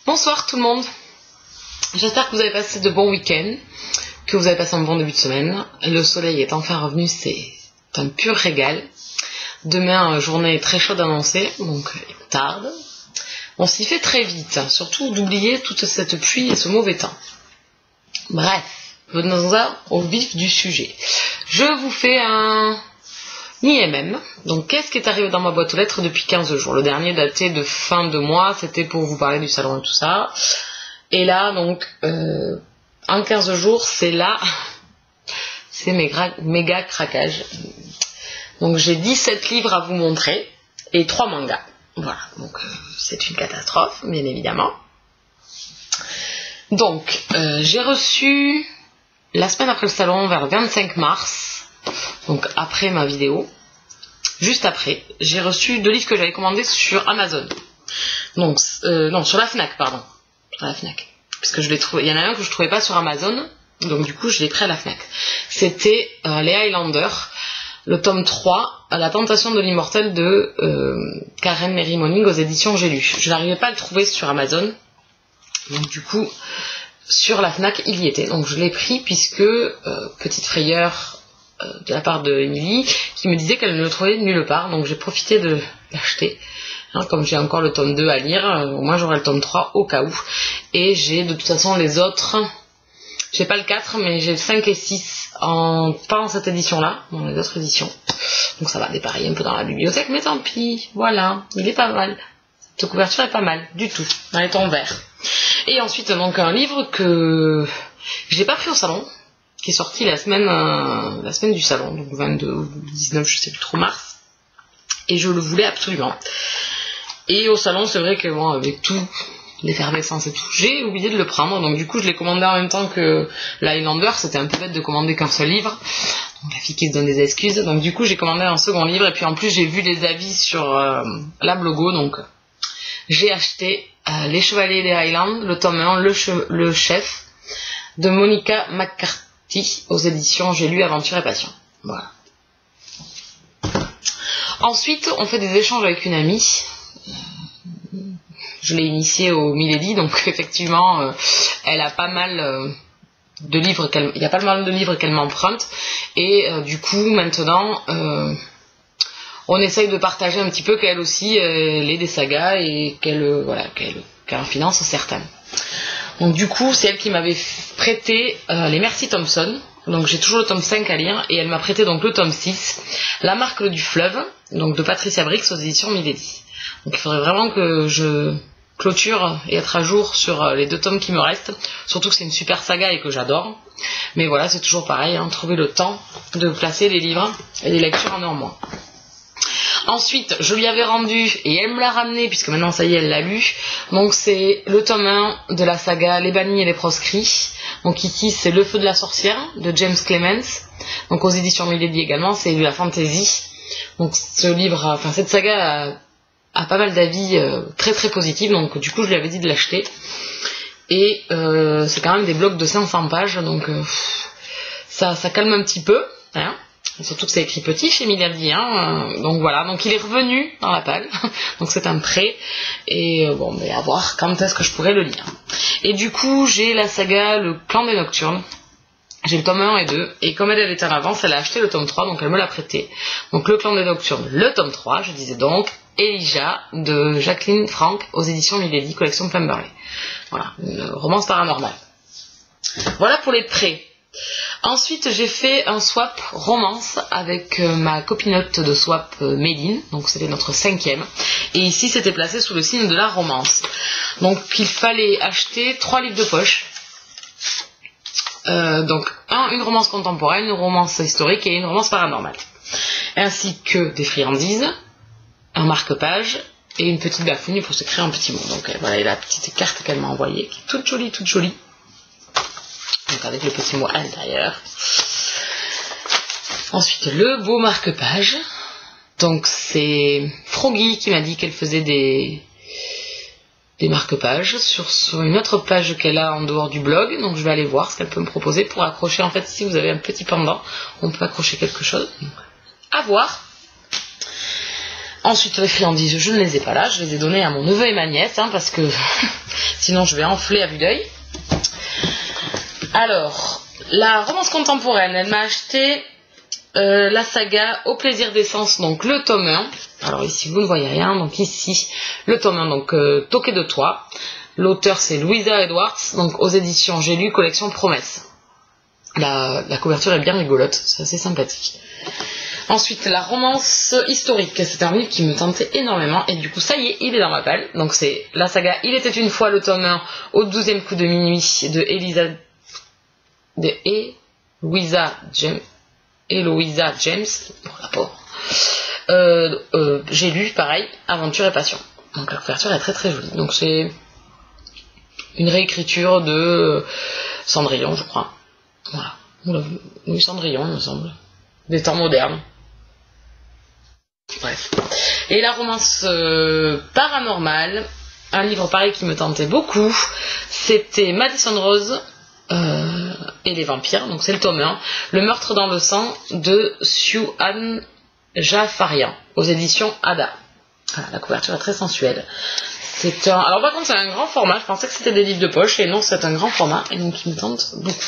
Bonsoir tout le monde, j'espère que vous avez passé de bons week-ends, que vous avez passé un bon début de semaine. Le soleil est enfin revenu, c'est un pur régal. Demain, journée très chaude annoncée, donc il tarde. On s'y fait très vite, surtout d'oublier toute cette pluie et ce mauvais temps. Bref, venons-en au vif du sujet. Je vous fais un IMM. Donc qu'est-ce qui est arrivé dans ma boîte aux lettres depuis 15 jours? Le dernier datait de fin de mois, c'était pour vous parler du salon et tout ça. Et là, donc, en 15 jours, c'est là, c'est méga craquage. Donc j'ai 17 livres à vous montrer et 3 mangas. Voilà, donc c'est une catastrophe, bien évidemment. Donc, j'ai reçu, la semaine après le salon, vers le 25 mars, donc après ma vidéo, juste après, j'ai reçu 2 livres que j'avais commandés sur Amazon. Donc, non, sur la Fnac, pardon. Sur la Fnac. Parce que je l'ai trouvé, il y en a un que je trouvais pas sur Amazon, donc du coup je l'ai pris à la Fnac. C'était les Highlanders, le tome 3, La tentation de l'immortel de Karen Mary Moning aux éditions J'ai lu. Je n'arrivais pas à le trouver sur Amazon, donc du coup sur la Fnac il y était. Donc je l'ai pris puisque, petite frayeur de la part de Émilie, qui me disait qu'elle ne le trouvait nulle part, donc j'ai profité de l'acheter. Comme j'ai encore le tome 2 à lire, au moins j'aurai le tome 3 au cas où. Et j'ai de toute façon les autres, j'ai pas le 4, mais j'ai le 5 et 6, pas en cette édition-là, dans les autres éditions. Donc ça va dépareiller un peu dans la bibliothèque, mais tant pis, voilà, il est pas mal. Cette couverture est pas mal, du tout, dans les tons verts. Et ensuite, donc un livre que j'ai pas pris au salon, qui est sorti la semaine du salon, donc 22 ou 19, je sais plus trop, mars. Et je le voulais absolument. Et au salon, c'est vrai que bon, avec tout, l'effervescence et tout, j'ai oublié de le prendre. Donc du coup, je l'ai commandé en même temps que l'Highlander. C'était un peu bête de commander qu'un seul livre. Donc la fille qui se donne des excuses. Donc du coup, j'ai commandé un second livre. Et puis en plus, j'ai vu les avis sur la blogo. Donc j'ai acheté Les Chevaliers des Highlands, le tome 1, le chef, de Monica McCarthy, aux éditions J'ai lu, Aventure et Passion. Voilà. Ensuite, on fait des échanges avec une amie. Je l'ai initiée au Milady, donc effectivement, elle a pas mal de livres il y a pas mal de livres qu'elle m'emprunte, et du coup, maintenant, on essaye de partager un petit peu qu'elle aussi ait des sagas et qu'elle en finance certaines. Donc du coup, c'est elle qui m'avait prêté les Merci Thompson. Donc j'ai toujours le tome 5 à lire, et elle m'a prêté donc le tome 6, La marque du fleuve, donc de Patricia Brix aux éditions Milady. Donc il faudrait vraiment que je clôture et être à jour sur les 2 tomes qui me restent, surtout que c'est une super saga et que j'adore. Mais voilà, c'est toujours pareil, trouver le temps de placer les livres et les lectures en un mois. Ensuite, je lui avais rendu, et elle me l'a ramené, puisque maintenant ça y est, elle l'a lu. Donc c'est le tome 1 de la saga Les Bannis et les Proscrits. Donc ici, c'est Le Feu de la Sorcière, de James Clemens. Donc aux éditions Milady également, c'est de la fantasy. Donc ce livre, cette saga a pas mal d'avis très très positifs, donc du coup je lui avais dit de l'acheter. Et c'est quand même des blocs de 500 pages, donc ça calme un petit peu, hein. Surtout que c'est écrit petit chez Milady, donc voilà, donc il est revenu dans la palle, donc c'est un prêt, et bon, mais à voir quand est-ce que je pourrais le lire. Et du coup, j'ai la saga Le Clan des Nocturnes, j'ai le tome 1 et 2, et comme elle était en avance, elle a acheté le tome 3, donc elle me l'a prêté. Donc Le Clan des Nocturnes, le tome 3, je disais donc, Elijah, de Jacqueline Frank, aux éditions Milady, collection Pemberley. Voilà, une romance paranormale. Voilà pour les prêts. Ensuite, j'ai fait un swap romance avec ma copinote de swap Méline, donc c'était notre 5e, et ici c'était placé sous le signe de la romance. Donc il fallait acheter 3 livres de poche, donc une romance contemporaine, une romance historique et une romance paranormale, ainsi que des friandises, un marque-page et une petite bafouille pour se créer un petit mot. Donc voilà la petite carte qu'elle m'a envoyée, qui est toute jolie. Donc avec le petit mot à l'intérieur. Ensuite, le beau marque-page. Donc c'est Froggy qui m'a dit qu'elle faisait des marque-pages sur une autre page qu'elle a en dehors du blog. Donc je vais aller voir ce qu'elle peut me proposer pour accrocher. En fait, si vous avez un petit pendant, on peut accrocher quelque chose. Donc, à voir. Ensuite, les friandises, je ne les ai pas là, je les ai données à mon neveu et ma nièce, hein, parce que sinon je vais enfler à vue d'œil. Alors, la romance contemporaine, elle m'a acheté la saga Au plaisir d'essence, donc le tome 1. Alors ici, vous ne voyez rien, donc ici, le tome 1, donc Toqué de toi. L'auteur, c'est Louisa Edwards, donc aux éditions J'ai lu, collection Promesse. La couverture est bien rigolote, c'est assez sympathique. Ensuite, la romance historique, c'est un livre qui me tentait énormément, et du coup, ça y est, il est dans ma palle. Donc c'est la saga Il était une fois, le tome 1, au 12e coup de minuit, de Eloisa James, rapport. J'ai lu, pareil, Aventure et Passion. Donc la couverture est très très jolie. Donc c'est une réécriture de Cendrillon, je crois. Voilà. Oui, Cendrillon, il me semble. Des temps modernes. Bref. Et la romance paranormale, un livre pareil qui me tentait beaucoup, c'était Madison Rose et les vampires, donc c'est le tome 1, Le meurtre dans le sang de Siouan Jafarian, aux éditions Ada. Voilà, la couverture est très sensuelle. Alors par contre c'est un grand format, je pensais que c'était des livres de poche, et non, c'est un grand format, et donc il me tente beaucoup.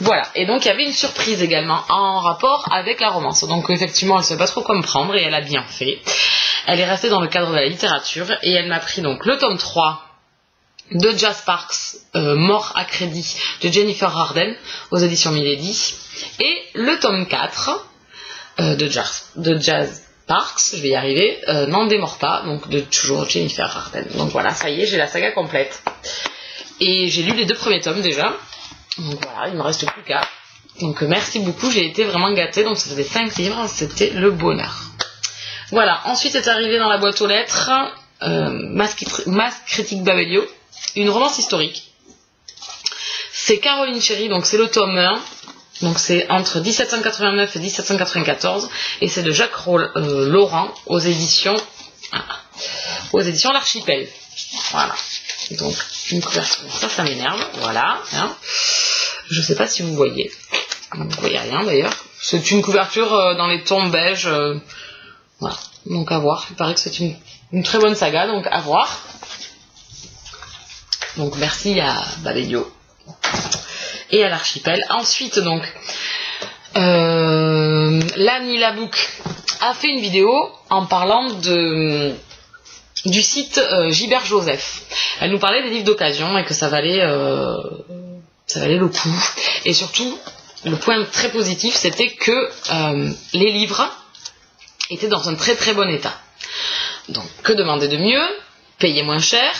Voilà, et donc il y avait une surprise également en rapport avec la romance. Donc effectivement, elle ne savait pas trop quoi me prendre, et elle a bien fait. Elle est restée dans le cadre de la littérature, et elle m'a pris donc le tome 3 de Jazz Sparks, Mort à crédit, de Jennifer Harden, aux éditions Milady, et le tome 4 de Jazz Sparks, je vais y arriver, N'en démord pas, donc de toujours Jennifer Harden. Donc voilà, ça y est, j'ai la saga complète. Et j'ai lu les 2 premiers tomes déjà. Donc voilà, il ne me reste plus qu'à. Donc merci beaucoup, j'ai été vraiment gâtée. Donc ça faisait 5 livres, c'était le bonheur. Voilà, ensuite est arrivé dans la boîte aux lettres Masse critique Babelio, une romance historique. C'est Caroline Cherry, donc c'est le tome 1. Donc c'est entre 1789 et 1794. Et c'est de Jacques Laurent aux éditions L'Archipel. Voilà. Donc une couverture, ça m'énerve, voilà, hein. Je sais pas si vous voyez, vous voyez rien d'ailleurs, c'est une couverture dans les tons beige, voilà, donc à voir, il paraît que c'est une très bonne saga, donc à voir. Donc merci à Babelio et à l'Archipel. Ensuite donc Lani Labouk a fait une vidéo en parlant du site Gilbert Joseph. Elle nous parlait des livres d'occasion et que ça valait le coup. Et surtout, le point très positif, c'était que les livres étaient dans un très très bon état. Donc, que demander de mieux? Payer moins cher.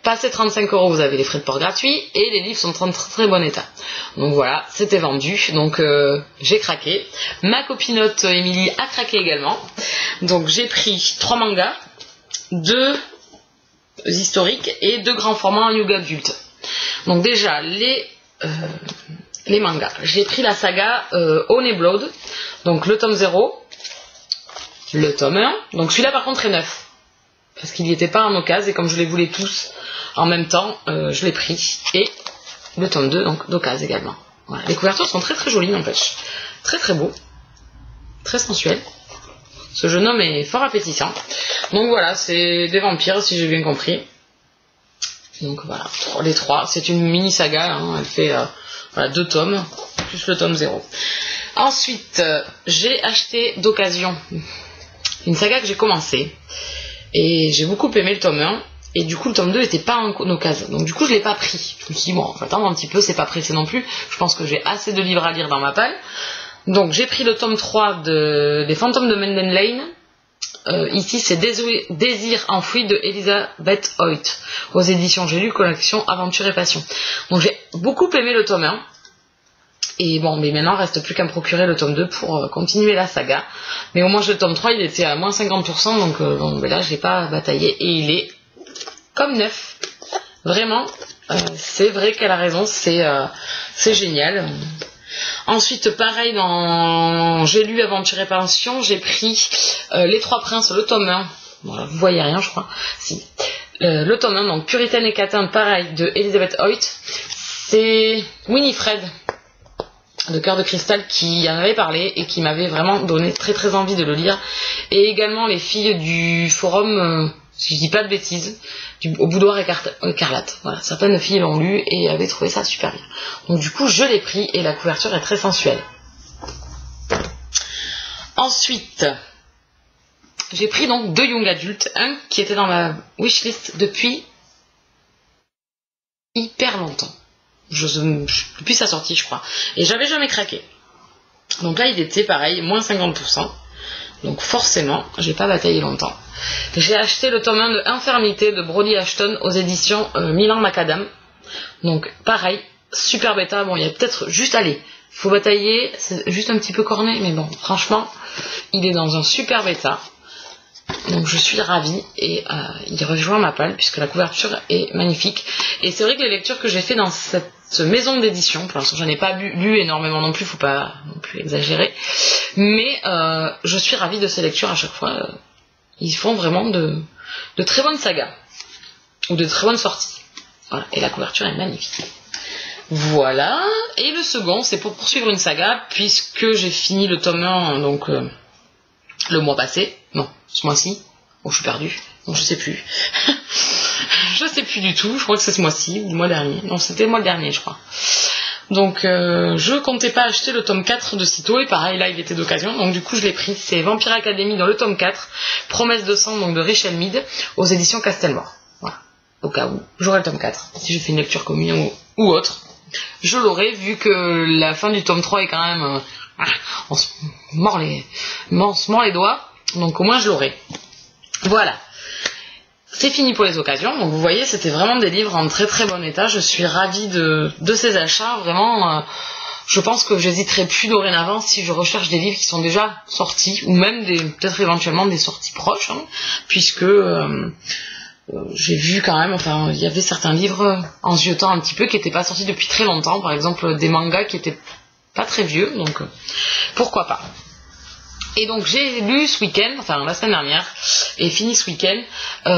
Passez 35 €, vous avez les frais de port gratuits. Et les livres sont en très très bon état. Donc voilà, c'était vendu. Donc j'ai craqué. Ma copinote Émilie a craqué également. Donc j'ai pris 3 mangas, 2 historiques et 2 grands formats en yoga adulte. Donc déjà les mangas, j'ai pris la saga Honey Blood, donc le tome 0, le tome 1, donc celui-là par contre est neuf parce qu'il n'y était pas en occasion, et comme je les voulais tous en même temps, je l'ai pris, et le tome 2 donc d'occasion également. Voilà. Les couvertures sont très très jolies, n'empêche, très très beau, très sensuel. Ce jeune homme est fort appétissant. Donc voilà, c'est des vampires si j'ai bien compris. Donc voilà, les 3. C'est une mini saga, hein. Elle fait 2 tomes, plus le tome 0. Ensuite, j'ai acheté d'occasion une saga que j'ai commencé. Et j'ai beaucoup aimé le tome 1. Et du coup, le tome 2 n'était pas en occasion. Donc du coup, je ne l'ai pas pris. Je me suis dit, bon, je vais attendre un petit peu, c'est pas pressé non plus. Je pense que j'ai assez de livres à lire dans ma palle. Donc j'ai pris le tome 3 des Fantômes de Menden Lane. Ici c'est Désir enfoui de Elizabeth Hoyt, aux éditions J'ai lu, collection Aventure et Passion. Donc j'ai beaucoup aimé le tome 1. Et bon, mais maintenant il ne reste plus qu'à me procurer le tome 2 pour continuer la saga. Mais au moins le tome 3 il était à moins 50%, donc bon, mais là j'ai pas bataillé et il est comme neuf. Vraiment, c'est vrai qu'elle a raison, c'est génial. Ensuite, pareil, dans J'ai lu Aventure et Passion, j'ai pris Les Trois Princes, le tome 1. Voilà, vous voyez rien, je crois. Si. Le tome 1, donc Puritaine et Catin, pareil, de Elizabeth Hoyt. C'est Winifred, de Cœur de Cristal qui en avait parlé et qui m'avait vraiment donné très très envie de le lire. Et également les filles du forum, si je dis pas de bêtises, au boudoir écarlate. Voilà, certaines filles l'ont lu et avaient trouvé ça super bien. Donc du coup je l'ai pris et la couverture est très sensuelle. Ensuite, j'ai pris donc 2 young adultes, un qui était dans ma wishlist depuis hyper longtemps. Depuis sa sortie je crois. Et j'avais jamais craqué. Donc là il était pareil, moins 50%. Donc forcément, j'ai pas bataillé longtemps. J'ai acheté le tome 1 de Infirmité de Brody Ashton aux éditions Milan Macadam. Donc pareil, super bêta. Bon, il y a peut-être juste, allez, faut batailler, c'est juste un petit peu corné, mais bon, franchement, il est dans un super bêta. Donc je suis ravie et il rejoint ma palle puisque la couverture est magnifique. Et c'est vrai que les lectures que j'ai fait dans cette maison d'édition, pour l'instant j'en ai pas lu énormément non plus, faut pas non plus exagérer, mais je suis ravie de ces lectures à chaque fois. Ils font vraiment de très bonnes sagas ou de très bonnes sorties. Voilà. Et la couverture est magnifique. Voilà. Et le second, c'est pour poursuivre une saga puisque j'ai fini le tome 1 donc le mois passé. Non, ce mois-ci. Oh, je suis perdue. Non, je sais plus. Je sais plus du tout. Je crois que c'est ce mois-ci ou le mois dernier. Non, c'était le mois dernier, je crois. Donc, je comptais pas acheter le tome 4 de sitôt. Et pareil, là, il était d'occasion. Donc, du coup, je l'ai pris. C'est Vampire Academy dans le tome 4. Promesse de sang, donc de Rachel Mead, aux éditions Castelmore. Voilà. Au cas où j'aurai le tome 4. Si je fais une lecture commune ou autre, je l'aurai, vu que la fin du tome 3 est quand même... on se mord les doigts. Donc au moins je l'aurai. Voilà. C'est fini pour les occasions. Donc vous voyez, c'était vraiment des livres en très très bon état. Je suis ravie de ces achats. Vraiment, je pense que j'hésiterai plus dorénavant si je recherche des livres qui sont déjà sortis, ou même peut-être éventuellement des sorties proches, hein, puisque j'ai vu quand même, enfin, il y avait certains livres en ziotant un petit peu qui n'étaient pas sortis depuis très longtemps. Par exemple, des mangas qui étaient pas très vieux, donc pourquoi pas. Et donc j'ai lu ce week-end, enfin la semaine dernière, et fini ce week-end,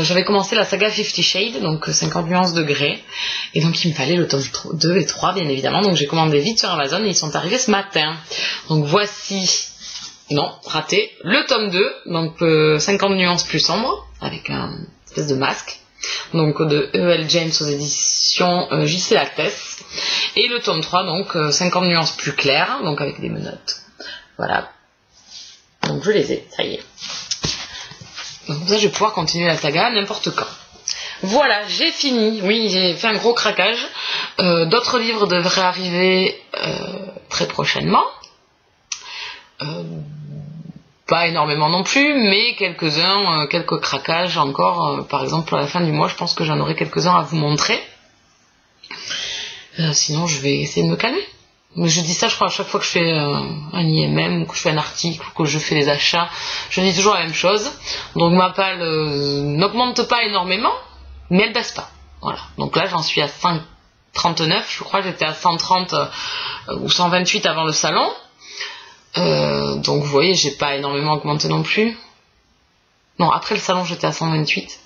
j'avais commencé la saga 50 Shades, donc 50 nuances de Grey, et donc il me fallait le tome 2 et 3 bien évidemment, donc j'ai commandé vite sur Amazon et ils sont arrivés ce matin. Donc voici, non, raté, le tome 2, donc 50 nuances plus sombres, avec un espèce de masque, donc de E.L. James aux éditions J.C. Lattès, et le tome 3, donc 50 nuances plus claires, donc avec des menottes. Voilà. Donc je les ai, ça y est. Donc comme ça je vais pouvoir continuer la saga n'importe quand. Voilà, j'ai fini. Oui, j'ai fait un gros craquage. D'autres livres devraient arriver très prochainement. Pas énormément non plus, mais quelques-uns, quelques craquages encore. Par exemple, à la fin du mois, je pense que j'en aurai quelques-uns à vous montrer. Sinon, je vais essayer de me calmer. Mais je dis ça, je crois, à chaque fois que je fais un IMM, ou que je fais un article, ou que je fais des achats, je dis toujours la même chose. Donc ma palle n'augmente pas énormément, mais elle baisse pas. Voilà. Donc là, j'en suis à 139, je crois que j'étais à 130 ou 128 avant le salon. Donc vous voyez, j'ai pas énormément augmenté non plus. Non, après le salon, j'étais à 128.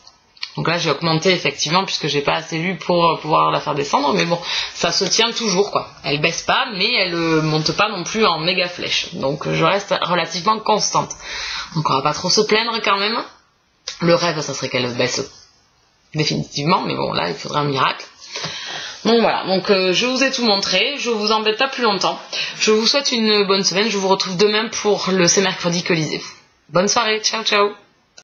Donc là, j'ai augmenté effectivement puisque j'ai pas assez lu pour pouvoir la faire descendre. Mais bon, ça se tient toujours, quoi. Elle baisse pas, mais elle monte pas non plus en méga flèche. Donc je reste relativement constante. Donc on va pas trop se plaindre quand même. Le rêve, ça serait qu'elle baisse définitivement. Mais bon, là, il faudrait un miracle. Donc voilà, donc je vous ai tout montré, je vous embête pas plus longtemps. Je vous souhaite une bonne semaine, je vous retrouve demain pour le C'est mercredi que lisez-vous. Bonne soirée, ciao ciao.